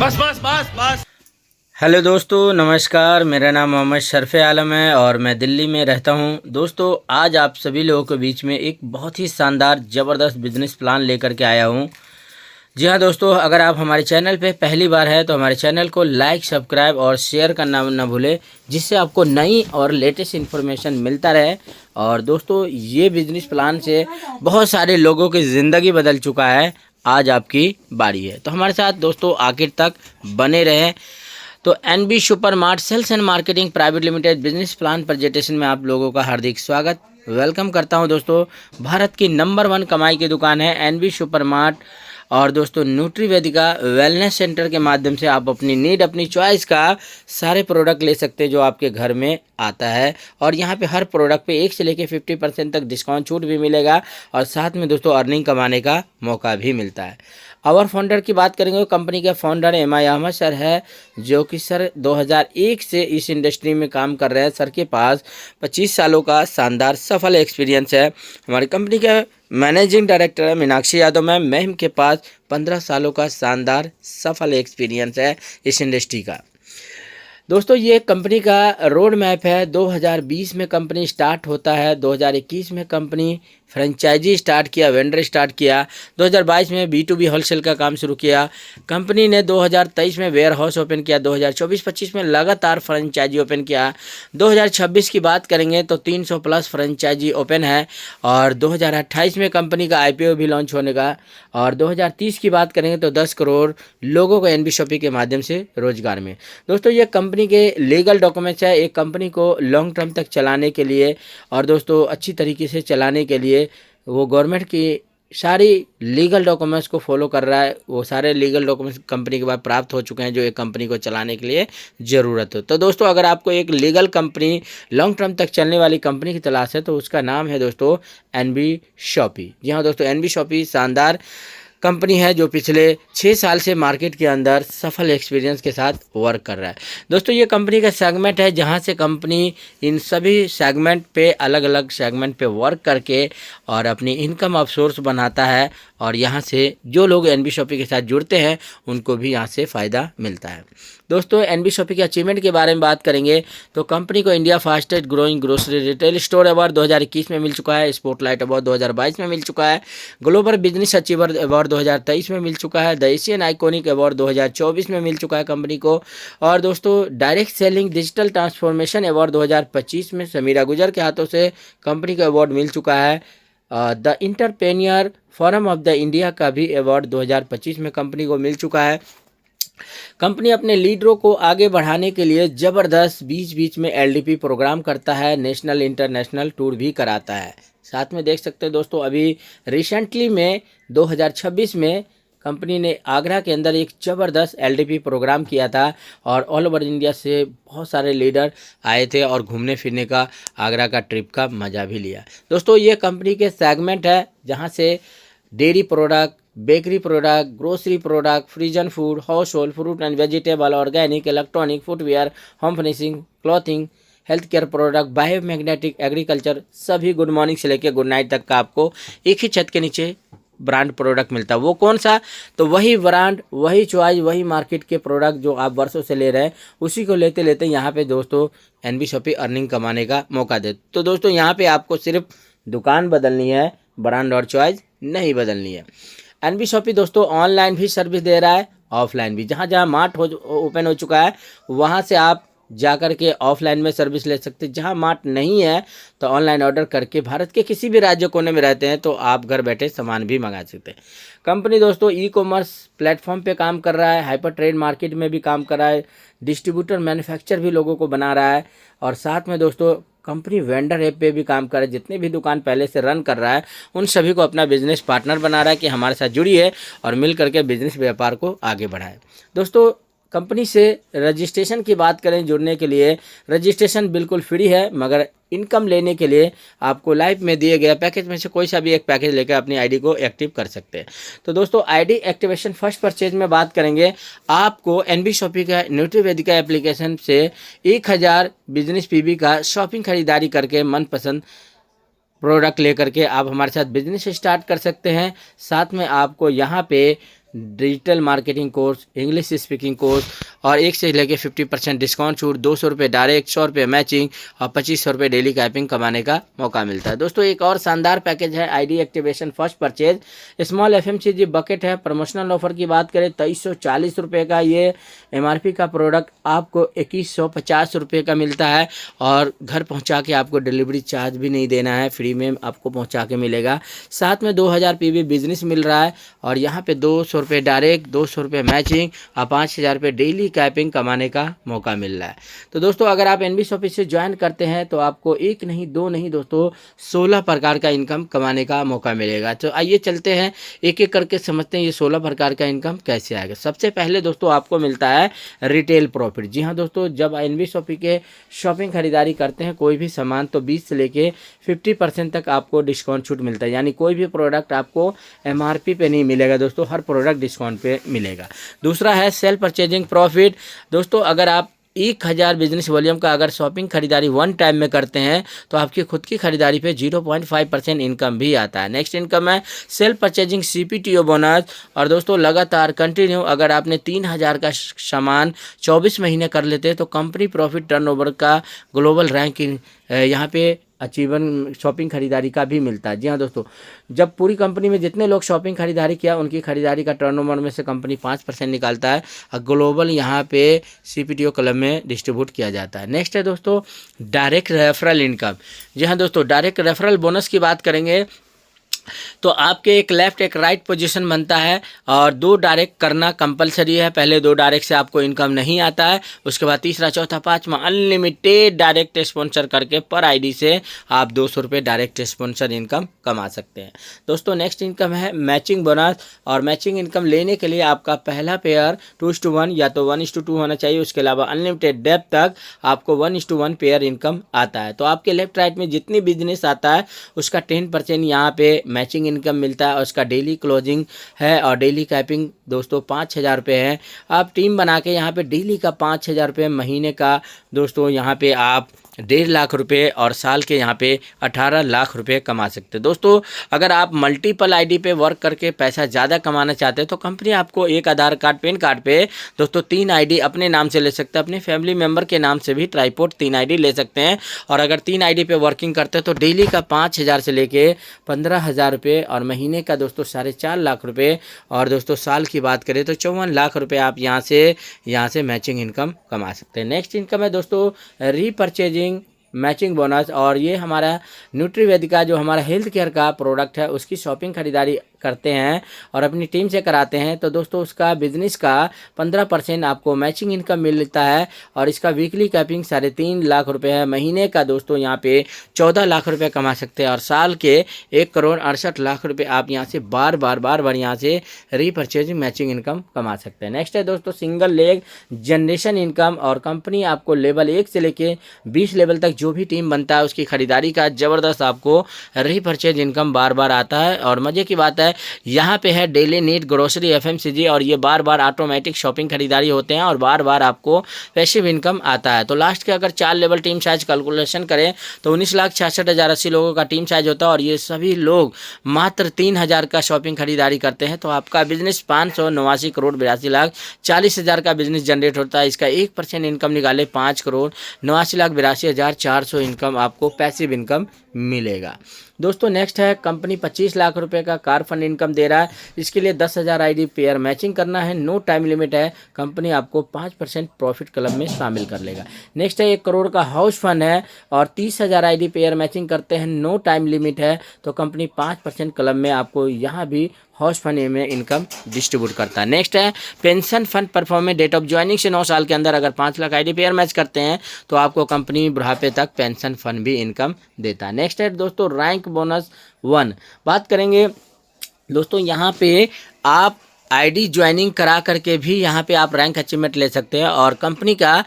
बस बस बस बस। हेलो दोस्तों, नमस्कार। मेरा नाम मोहम्मद शरफ़े आलम है और मैं दिल्ली में रहता हूं। दोस्तों, आज आप सभी लोगों के बीच में एक बहुत ही शानदार ज़बरदस्त बिजनेस प्लान लेकर के आया हूं। जी हां दोस्तों, अगर आप हमारे चैनल पे पहली बार है तो हमारे चैनल को लाइक, सब्सक्राइब और शेयर करना न भूलें, जिससे आपको नई और लेटेस्ट इन्फॉर्मेशन मिलता रहे। और दोस्तों, ये बिजनेस प्लान से बहुत सारे लोगों की ज़िंदगी बदल चुका है। आज आपकी बारी है, तो हमारे साथ दोस्तों आखिर तक बने रहें। तो NB super mart sales and marketing private limited business plan presentation में आप लोगों का हार्दिक स्वागत, वेलकम करता हूं। दोस्तों, भारत की नंबर 1 कमाई की दुकान है एनबी सुपर मार्ट। और दोस्तों, न्यूट्रीवेदिका वेलनेस सेंटर के माध्यम से आप अपनी नीड, अपनी चॉइस का सारे प्रोडक्ट ले सकते हैं जो आपके घर में आता है। और यहाँ पे हर प्रोडक्ट पे 1 से लेकर 50% तक डिस्काउंट छूट भी मिलेगा और साथ में दोस्तों अर्निंग कमाने का मौका भी मिलता है। और फाउंडर की बात करेंगे, कंपनी के फाउंडर एमआई अहमद सर है, जो कि सर 2001 से इस इंडस्ट्री में काम कर रहे हैं। सर के पास 25 सालों का शानदार सफल एक्सपीरियंस है। हमारी कंपनी के मैनेजिंग डायरेक्टर है मीनाक्षी यादव मैम के पास 15 सालों का शानदार सफल एक्सपीरियंस है इस इंडस्ट्री का। दोस्तों, ये कंपनी का रोड मैप है। 2020 में कंपनी स्टार्ट होता है, 2021 में कंपनी फ्रेंचाइजी स्टार्ट किया, वेंडर स्टार्ट किया, 2022 में B2B होलसेल का काम शुरू किया। कंपनी ने 2023 में वेयर हाउस ओपन किया, 2024-25 में लगातार फ्रेंचाइजी ओपन किया। 2026 की बात करेंगे तो 300 प्लस फ्रेंचाइजी ओपन है। और 2028 में कंपनी का IPO भी लॉन्च होने का। और 2030 की बात करेंगे तो 10 करोड़ लोगों को एनबी शॉपी के माध्यम से रोजगार में। दोस्तों, ये कंपनी के लीगल डॉक्यूमेंट्स है। एक कंपनी को लॉन्ग टर्म तक चलाने के लिए और दोस्तों अच्छी तरीके से चलाने के लिए वो गवर्नमेंट की सारी लीगल डॉक्यूमेंट्स को फॉलो कर रहा है। वो सारे लीगल डॉक्यूमेंट्स कंपनी के बाद प्राप्त हो चुके हैं जो एक कंपनी को चलाने के लिए ज़रूरत हो। तो दोस्तों, अगर आपको एक लीगल कंपनी, लॉन्ग टर्म तक चलने वाली कंपनी की तलाश है तो उसका नाम है दोस्तों एनबी शॉपी। जी हाँ दोस्तों, एनबी शॉपी शानदार कंपनी है जो पिछले 6 साल से मार्केट के अंदर सफल एक्सपीरियंस के साथ वर्क कर रहा है। दोस्तों, ये कंपनी का सेगमेंट है जहां से कंपनी इन सभी सेगमेंट पे, अलग अलग सेगमेंट पे वर्क करके और अपनी इनकम ऑफ सोर्स बनाता है। और यहां से जो लोग एनबी शॉपी के साथ जुड़ते हैं उनको भी यहां से फ़ायदा मिलता है। दोस्तों, एनबी शॉपी के अचीवमेंट के बारे में बात करेंगे तो कंपनी को India fastest growing grocery retail store award 2021 में मिल चुका है, स्पॉटलाइट अवार्ड 2022 में मिल चुका है, ग्लोबल बिजनेस अचीवर अवार्ड 2023 में मिल चुका है, द एशियन आइकॉनिक अवार्ड 2024 में मिल चुका है कंपनी को। और दोस्तों, direct selling digital transformation award 2025 में समीरा गुजर के हाथों से कंपनी को अवार्ड मिल चुका है। The entrepreneur forum of the India का भी अवार्ड 2025 में कंपनी को मिल चुका है। कंपनी अपने लीडरों को आगे बढ़ाने के लिए ज़बरदस्त बीच बीच में LDP प्रोग्राम करता है, नेशनल इंटरनेशनल टूर भी कराता है। साथ में देख सकते हैं दोस्तों, अभी रिसेंटली में 2026 में कंपनी ने आगरा के अंदर एक ज़बरदस्त LDP प्रोग्राम किया था और ऑल ओवर इंडिया से बहुत सारे लीडर आए थे और घूमने फिरने का, आगरा का ट्रिप का मज़ा भी लिया। दोस्तों, ये कंपनी के सेगमेंट है जहाँ से dairy product, bakery product, grocery product, फ्रीजन food, house hold, fruit and vegetable, organic, electronic, footwear, home finishing, clothing, health care product, biomagnetic, agriculture, सभी गुड मॉर्निंग से लेकर गुड नाइट तक का आपको एक ही छत के नीचे ब्रांड प्रोडक्ट मिलता है। वो कौन सा? तो वही ब्रांड, वही चॉइस, वही मार्केट के प्रोडक्ट जो आप वर्षों से ले रहे हैं, उसी को लेते लेते यहाँ पे दोस्तों एनबी शॉपी अर्निंग कमाने का मौका दे। तो दोस्तों, यहाँ पे आपको सिर्फ दुकान बदलनी है, ब्रांड और चॉइस नहीं बदलनी है। एनबी शॉपी दोस्तों ऑनलाइन भी सर्विस दे रहा है, ऑफलाइन भी। जहाँ जहाँ मार्ट ओपन हो चुका है वहाँ से आप जाकर के ऑफलाइन में सर्विस ले सकते हैं। जहाँ मार्ट नहीं है तो ऑनलाइन ऑर्डर करके भारत के किसी भी राज्य कोने में रहते हैं तो आप घर बैठे सामान भी मंगा सकते हैं। कंपनी दोस्तों ई-कॉमर्स प्लेटफॉर्म पे काम कर रहा है, हाइपर ट्रेड मार्केट में भी काम कर रहा है, डिस्ट्रीब्यूटर मैन्युफैक्चर भी लोगों को बना रहा है। और साथ में दोस्तों कंपनी वेंडर ऐप पे भी काम कर रहा है। जितने भी दुकान पहले से रन कर रहा है उन सभी को अपना बिजनेस पार्टनर बना रहा है कि हमारे साथ जुड़िए और मिल करके बिजनेस व्यापार को आगे बढ़ाए। दोस्तों, कंपनी से रजिस्ट्रेशन की बात करें, जुड़ने के लिए रजिस्ट्रेशन बिल्कुल फ्री है, मगर इनकम लेने के लिए आपको लाइव में दिए गए पैकेज में से कोई सा भी एक पैकेज लेकर अपनी आईडी को एक्टिव कर सकते हैं। तो दोस्तों, आईडी एक्टिवेशन फर्स्ट परचेज में बात करेंगे, आपको एनबी शॉपी का न्यूट्रीवेदिका एप्लीकेशन से 1000 बिजनेस PB का शॉपिंग खरीदारी करके मनपसंद प्रोडक्ट लेकर के आप हमारे साथ बिजनेस स्टार्ट कर सकते हैं। साथ में आपको यहाँ पे digital marketing course, English speaking course और 1 से लेके 50% डिस्काउंट छूट, 200 रुपये डायरेक्ट, 100 रुपये मैचिंग और 2500 रुपये डेली कैपिंग कमाने का मौका मिलता है। दोस्तों एक और शानदार पैकेज है ID activation first purchase, small FMCG bucket है। प्रमोशनल ऑफर की बात करें 2340 रुपये का ये एमआरपी का प्रोडक्ट आपको 2150 रुपये का मिलता है और घर पहुंचा के आपको डिलीवरी चार्ज भी नहीं देना है, फ्री में आपको पहुंचा के मिलेगा। साथ में 2000 पीवी बिजनेस मिल रहा है और यहाँ पे 200 रुपये डायरेक्ट, 200 रुपये मैचिंग और 5000 रुपये डेली कैपिंग कमाने का मौका मिल रहा है। तो दोस्तों अगर आप एनबी शॉपी से ज्वाइन करते हैं तो आपको एक नहीं दो नहीं दोस्तों 16 प्रकार का इनकम कमाने का मौका मिलेगा। तो आइए चलते हैं एक एक करके समझते हैं ये 16 प्रकार का इनकम कैसे आएगा। सबसे पहले दोस्तों आपको मिलता है रिटेल प्रॉफिट। जी हाँ दोस्तों, जब एनबी शॉपी के शॉपिंग खरीदारी करते हैं कोई भी सामान तो 20 से लेके 50% तक आपको डिस्काउंट छूट मिलता है, यानी कोई भी प्रोडक्ट आपको एमआरपी पे नहीं मिलेगा दोस्तों, हर प्रोडक्ट डिस्काउंट पे मिलेगा। दूसरा है सेल परचेजिंग प्रॉफिट। दोस्तों अगर आप 1000 बिजनेस वॉल्यूम का अगर शॉपिंग खरीदारी वन टाइम में करते हैं तो आपकी खुद की खरीदारी पे 0.5% इनकम भी आता है। नेक्स्ट इनकम है सेल परचेजिंग सीपीटीओ बोनस। और दोस्तों लगातार कंटिन्यू अगर आपने 3000 का सामान 24 महीने कर लेते हैं तो कंपनी प्रॉफिट टर्नओवर का ग्लोबल रैंकिंग यहाँ पे अचीवन शॉपिंग खरीदारी का भी मिलता है। जी हाँ दोस्तों, जब पूरी कंपनी में जितने लोग शॉपिंग खरीदारी किया उनकी खरीदारी का टर्नओवर में से कंपनी 5% निकालता है और ग्लोबल यहाँ पे सीपीटीओ क्लब में डिस्ट्रीब्यूट किया जाता है। नेक्स्ट है दोस्तों डायरेक्ट रेफरल इनकम। जी हाँ दोस्तों, डायरेक्ट रेफरल बोनस की बात करेंगे तो आपके एक लेफ्ट एक राइट पोजीशन बनता है और 2 डायरेक्ट करना कंपलसरी है। पहले 2 डायरेक्ट से आपको इनकम नहीं आता है, उसके बाद तीसरा चौथा पांचवा अनलिमिटेड डायरेक्ट स्पॉन्सर करके पर आईडी से आप 200 रुपये डायरेक्ट स्पॉन्सर इनकम कमा सकते हैं। दोस्तों नेक्स्ट इनकम है मैचिंग बोनस। और मैचिंग इनकम लेने के लिए आपका पहला पेयर 2:1 या तो 1:2 होना चाहिए, उसके अलावा अनलिमिटेड डेप्थ तक आपको 1:1 पेयर इनकम आता है। तो आपके लेफ्ट राइट में जितनी बिजनेस आता है उसका 10% यहाँ पे मैचिंग इनकम मिलता है और उसका डेली क्लोजिंग है और डेली कैपिंग दोस्तों 5000 रुपये है। आप टीम बना के यहाँ पे डेली का 5000 रुपये, महीने का दोस्तों यहाँ पे आप 1.5 लाख रुपए और साल के यहाँ पे 18 लाख रुपए कमा सकते हैं। दोस्तों अगर आप मल्टीपल आईडी पे वर्क करके पैसा ज़्यादा कमाना चाहते हैं तो कंपनी आपको एक आधार कार्ड पैन कार्ड पे दोस्तों 3 आईडी अपने नाम से ले सकते हैं, अपने फैमिली मेम्बर के नाम से भी ट्राईपोर्ट 3 आईडी ले सकते हैं। और अगर 3 आईडी पे वर्किंग करते हैं तो डेली का 5000 से लेके 15000 रुपये और महीने का दोस्तों 4.5 लाख रुपये और दोस्तों साल की बात करें तो 54 लाख रुपये आप यहाँ से मैचिंग इनकम कमा सकते हैं। नेक्स्ट इनकम है दोस्तों रीपरचेजिंग मैचिंग बोनस। और ये हमारा न्यूट्रीवेदिका जो हमारा हेल्थ केयर का प्रोडक्ट है उसकी शॉपिंग खरीदारी करते हैं और अपनी टीम से कराते हैं तो दोस्तों उसका बिजनेस का 15% आपको मैचिंग इनकम मिलता है और इसका वीकली कैपिंग 3.5 लाख रुपए है। महीने का दोस्तों यहाँ पे 14 लाख रुपए कमा सकते हैं और साल के 1,68,00,000 रुपए आप यहाँ से बार बार यहाँ से रीपरचेजिंग मैचिंग इनकम कमा सकते हैं। नेक्स्ट है दोस्तों सिंगल लेग जनरेशन इनकम। और कंपनी आपको लेवल 1 से लेके 20 लेवल तक जो भी टीम बनता है उसकी खरीदारी का ज़बरदस्त आपको रीपरचेज इनकम बार आता है। और मज़े की बात है यहाँ पे है डेली नीड ग्रोसरी एफएमसीजी और ये बार ऑटोमेटिक शॉपिंग खरीदारी होते हैं और बार आपको पैसिव इनकम आता है। तो लास्ट के अगर 4 लेवल टीम साइज कैलकुलेशन करें तो 19,66,080 लोगों का टीम साइज होता है और ये सभी लोग मात्र 3000 का शॉपिंग खरीदारी करते हैं। तो आपका बिजनेस 589 करोड़ 82,40,000 का बिजनेस जनरेट होता है। इसका 1% इनकम निकाले 5,89,82,400 इनकम आपको पैसिव इनकम मिलेगा। दोस्तों नेक्स्ट है कंपनी 25 लाख रुपए का कार फंड इनकम दे रहा है। इसके लिए 10,000 आईडी पेयर मैचिंग करना है, नो टाइम लिमिट है। कंपनी आपको 5% प्रॉफिट क्लब में शामिल कर लेगा। नेक्स्ट है 1 करोड़ का हाउस फंड है और 30,000 आईडी पेयर मैचिंग करते हैं, नो टाइम लिमिट है। तो कंपनी 5% क्लब में आपको यहाँ भी हाउस फंड में इनकम डिस्ट्रीब्यूट करता है। नेक्स्ट है pension fund performance date of joining से 9 साल के अंदर अगर 5 लाख आईडी पेयर मैच करते हैं तो आपको कंपनी बुढ़ापे तक पेंशन फंड भी इनकम देता है। नेक्स्ट है दोस्तों रैंक बोनस 1 बात करेंगे। दोस्तों यहाँ पे आप आईडी ज्वाइनिंग करा करके भी यहाँ पे आप रैंक अचीवमेंट ले सकते हैं और कंपनी का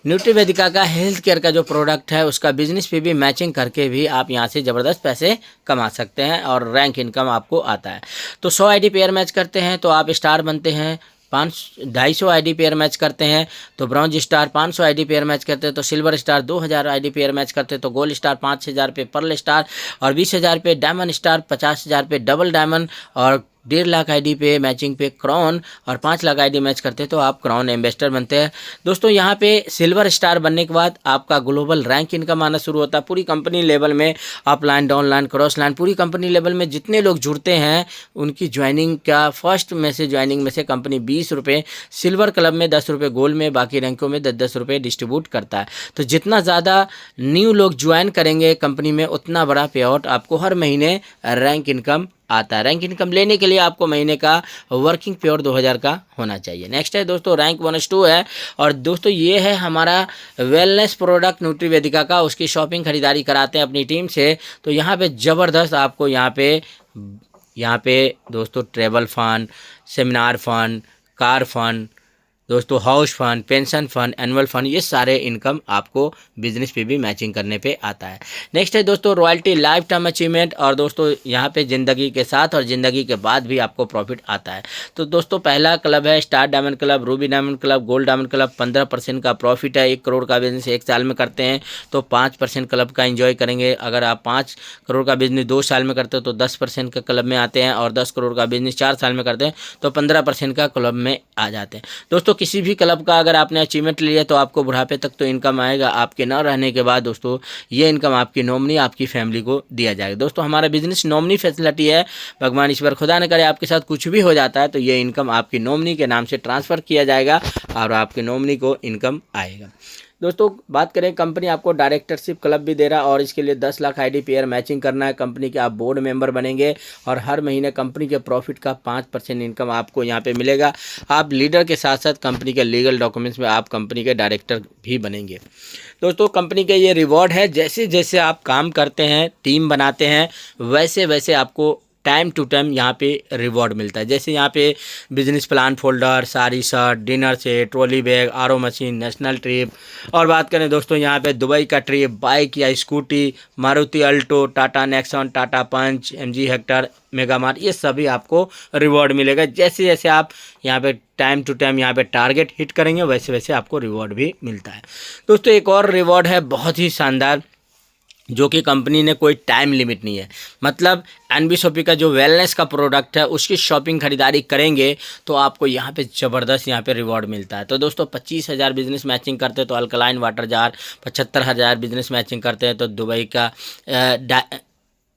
न्यूट्रीवेदिका का हेल्थ केयर का जो प्रोडक्ट है उसका बिजनेस पे भी मैचिंग करके भी आप यहाँ से ज़बरदस्त पैसे कमा सकते हैं और रैंक इनकम आपको आता है। तो 100 आईडी पेयर मैच करते हैं तो आप स्टार बनते हैं, 250 आईडी पेयर मैच करते हैं तो bronze star, 500 ID pair match करते हैं तो silver star, 2000 ID pair match करते हैं तो गोल्ड स्टार, 5000 पे पर्ल स्टार और 20,000 पे डायमंड स्टार, 50,000 पे डबल डायमंड और 1.5 लाख आईडी पे मैचिंग पे क्राउन और 5 लाख आईडी मैच करते हैं तो आप क्राउन एम्बेसडर बनते हैं। दोस्तों यहाँ पे सिल्वर स्टार बनने के बाद आपका ग्लोबल रैंक इनकम आना शुरू होता है। पूरी कंपनी लेवल में अपलाइन, डाउनलाइन, क्रॉस लाइन, पूरी कंपनी लेवल में जितने लोग जुड़ते हैं उनकी ज्वाइनिंग का फर्स्ट में से ज्वाइनिंग में से कंपनी 20 रुपये, सिल्वर क्लब में 10 रुपये, गोल्ड में, बाकी रैंकों में 10-10 रुपये डिस्ट्रीब्यूट करता है। तो जितना ज़्यादा न्यू लोग ज्वाइन करेंगे कंपनी में उतना बड़ा पे आउट आपको हर महीने रैंक इनकम आता है। रैंक इनकम लेने के लिए आपको महीने का वर्किंग पे आउट 2000 का होना चाहिए। नेक्स्ट है दोस्तों रैंक बोनस 2 है, और दोस्तों ये है हमारा वेलनेस प्रोडक्ट न्यूट्रीवेदिका का, उसकी शॉपिंग खरीदारी कराते हैं अपनी टीम से। तो यहाँ पे ज़बरदस्त आपको यहाँ पे दोस्तों travel fund, seminar fund, car fund, दोस्तों house fund, pension fund, annual fund, ये सारे इनकम आपको बिजनेस पे भी मैचिंग करने पे आता है। नेक्स्ट है दोस्तों रॉयल्टी लाइफ टाइम अचीवमेंट, और दोस्तों यहाँ पे ज़िंदगी के साथ और ज़िंदगी के बाद भी आपको प्रॉफिट आता है। तो दोस्तों पहला क्लब है star diamond club, Ruby diamond club, gold diamond club. 15% का प्रॉफिट है। 1 करोड़ का बिजनेस 1 साल में करते हैं तो 5% क्लब का एंजॉय करेंगे। अगर आप 5 करोड़ का बिजनेस 2 साल में करते हो तो 10% का क्लब में आते हैं, और 10 करोड़ का बिजनेस 4 साल में करते हैं तो 15% का क्लब में आ जाते हैं। दोस्तों किसी भी क्लब का अगर आपने अचीवमेंट लिया तो आपको बुढ़ापे तक तो इनकम आएगा। आपके न रहने के बाद दोस्तों ये इनकम आपकी नॉमिनी, आपकी फैमिली को दिया जाएगा। दोस्तों हमारा बिजनेस नॉमिनी फैसिलिटी है। भगवान ईश्वर खुदा न करे आपके साथ कुछ भी हो जाता है तो ये इनकम आपकी नॉमिनी के नाम से ट्रांसफ़र किया जाएगा और आपके नॉमिनी को इनकम आएगा। दोस्तों बात करें, कंपनी आपको डायरेक्टरशिप क्लब भी दे रहा है, और इसके लिए 10 लाख आईडी पेयर मैचिंग करना है। कंपनी के आप बोर्ड मेंबर बनेंगे और हर महीने कंपनी के प्रॉफिट का 5% इनकम आपको यहाँ पे मिलेगा। आप लीडर के साथ साथ कंपनी के लीगल डॉक्यूमेंट्स में आप कंपनी के डायरेक्टर भी बनेंगे। दोस्तों कंपनी के ये रिवॉर्ड है, जैसे जैसे आप काम करते हैं, टीम बनाते हैं, वैसे वैसे आपको टाइम टू टाइम यहाँ पे रिवॉर्ड मिलता है। जैसे यहाँ पे business plan folder, sari shirt, dinner set, trolley bag, RO machine, national trip. और बात करें दोस्तों यहाँ पे दुबई का ट्रिप, बाइक या scooty, Maruti Alto, Tata Nexon, Tata Punch, MG Hector, Mega Mart, ये सभी आपको रिवॉर्ड मिलेगा। जैसे जैसे आप यहाँ पे टाइम टू टाइम यहाँ पे टारगेट हिट करेंगे वैसे वैसे आपको रिवॉर्ड भी मिलता है। दोस्तों एक और रिवॉर्ड है बहुत ही शानदार, जो कि कंपनी ने कोई टाइम लिमिट नहीं है। मतलब एनबी शॉपी का जो वेलनेस का प्रोडक्ट है उसकी शॉपिंग खरीदारी करेंगे तो आपको यहाँ पे ज़बरदस्त यहाँ पे रिवॉर्ड मिलता है। तो दोस्तों 25,000 बिजनेस मैचिंग करते हैं तो alkaline water jar, 75,000 business matching करते हैं तो दुबई का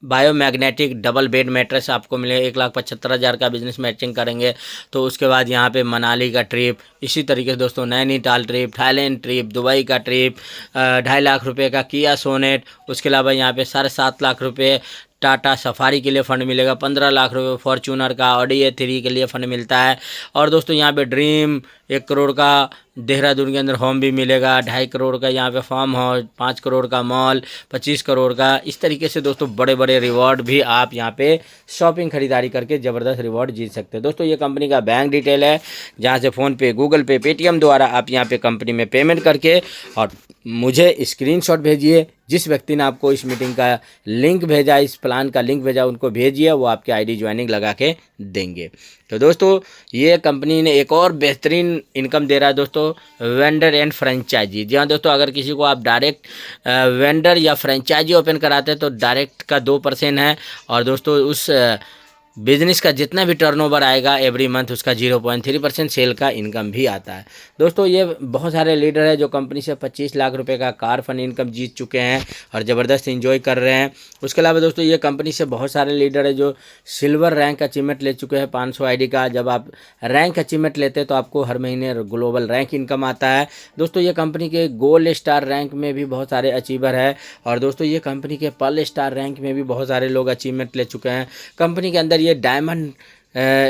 बायोमैग्नेटिक डबल बेड मैट्रेस आपको मिले। 1,75,000 का बिजनेस मैचिंग करेंगे तो उसके बाद यहाँ पे मनाली का ट्रिप, इसी तरीके से दोस्तों Nainital trip, Thailand trip, Dubai का ट्रिप, 2.5 लाख रुपए का किया सोनेट, उसके अलावा यहाँ पे 7.5 लाख रुपए टाटा सफारी के लिए फ़ंड मिलेगा, 15 लाख रुपए फॉर्चूनर का ऑडी A3 के लिए फ़ंड मिलता है। और दोस्तों यहाँ पे ड्रीम 1 करोड़ का देहरादून के अंदर होम भी मिलेगा, 2.5 करोड़ का यहाँ पे फार्म हाउस, 5 करोड़ का मॉल, 25 करोड़ का। इस तरीके से दोस्तों बड़े बड़े रिवॉर्ड भी आप यहाँ पे शॉपिंग खरीदारी करके ज़बरदस्त रिवॉर्ड जीत सकते हैं। दोस्तों ये कंपनी का बैंक डिटेल है, जहाँ से फ़ोनपे, गूगल पे, पेटीएम द्वारा आप यहाँ पे कंपनी में पेमेंट करके और मुझे स्क्रीनशॉट भेजिए। जिस व्यक्ति ने आपको इस मीटिंग का लिंक भेजा, इस प्लान का लिंक भेजा, उनको भेजिए, वो आपके आईडी ज्वाइनिंग लगा के देंगे। तो दोस्तों ये कंपनी ने एक और बेहतरीन इनकम दे रहा है दोस्तों, वेंडर एंड फ्रेंचाइजी। जी हाँ दोस्तों, अगर किसी को आप डायरेक्ट वेंडर या फ्रेंचाइजी ओपन कराते हैं तो डायरेक्ट का 2% है, और दोस्तों उस बिजनेस का जितना भी टर्नओवर आएगा एवरी मंथ उसका 0.3% सेल का इनकम भी आता है। दोस्तों ये बहुत सारे लीडर हैं जो कंपनी से 25 लाख रुपए का कार फंड इनकम जीत चुके हैं और ज़बरदस्त एंजॉय कर रहे हैं। उसके अलावा दोस्तों ये कंपनी से बहुत सारे लीडर हैं जो सिल्वर रैंक अचीवमेंट ले चुके हैं 500 आईडी का। जब आप रैंक अचीवमेंट लेते हैं तो आपको हर महीने ग्लोबल रैंक इनकम आता है। दोस्तों ये कंपनी के गोल्ड स्टार रैंक में भी बहुत सारे अचीवर है, और दोस्तों ये कंपनी के पर्ल स्टार रैंक में भी बहुत सारे लोग अचीवमेंट ले चुके हैं। कंपनी के अंदर ये डायमंड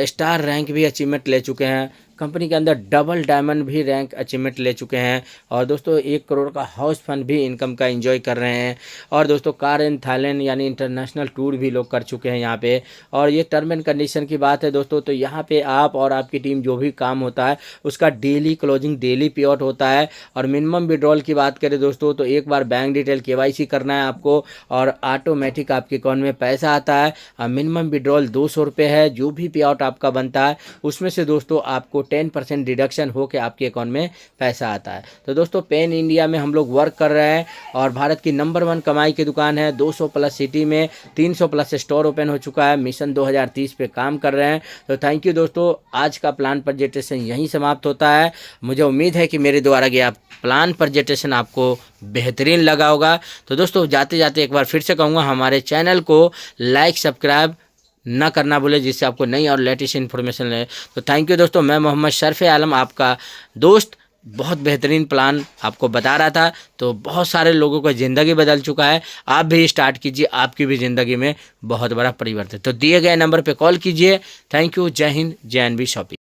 स्टार रैंक भी अचीवमेंट ले चुके हैं। कंपनी के अंदर डबल डायमंड भी रैंक अचीवमेंट ले चुके हैं, और दोस्तों 1 करोड़ का हाउस फंड भी इनकम का एंजॉय कर रहे हैं। और दोस्तों कार इन थाईलैंड यानी इंटरनेशनल टूर भी लोग कर चुके हैं यहाँ पे। और ये टर्म एंड कंडीशन की बात है दोस्तों, तो यहाँ पे आप और आपकी टीम जो भी काम होता है उसका डेली क्लोजिंग, डेली पे आउट होता है। और मिनिमम विड्रॉल की बात करें दोस्तों तो एक बार बैंक डिटेल KYC करना है आपको और ऑटोमेटिक आपके अकाउंट में पैसा आता है। मिनिमम विड्रॉल 200 रुपये है। जो भी पे आउट आपका बनता है उसमें से दोस्तों आपको 10% डिडक्शन हो के आपके अकाउंट में पैसा आता है। तो दोस्तों पेन इंडिया में हम लोग वर्क कर रहे हैं और भारत की नंबर 1 कमाई की दुकान है। 200 प्लस सिटी में 300 प्लस स्टोर ओपन हो चुका है। मिशन 2030 पे काम कर रहे हैं। तो थैंक यू दोस्तों, आज का प्लान प्रेजेंटेशन यहीं समाप्त होता है। मुझे उम्मीद है कि मेरे द्वारा गया प्लान प्रेजेंटेशन आपको बेहतरीन लगा होगा। तो दोस्तों जाते जाते एक बार फिर से कहूँगा, हमारे चैनल को लाइक सब्सक्राइब ना करना भूले, जिससे आपको नई और लेटेस्ट इन्फॉर्मेशन मिले। तो थैंक यू दोस्तों, मैं मोहम्मद शर्फ आलम आपका दोस्त बहुत बेहतरीन प्लान आपको बता रहा था। तो बहुत सारे लोगों का ज़िंदगी बदल चुका है, आप भी स्टार्ट कीजिए, आपकी भी ज़िंदगी में बहुत बड़ा परिवर्तन। तो दिए गए नंबर पे कॉल कीजिए। थैंक यू, जय हिंद, जय एनबी शॉपिंग।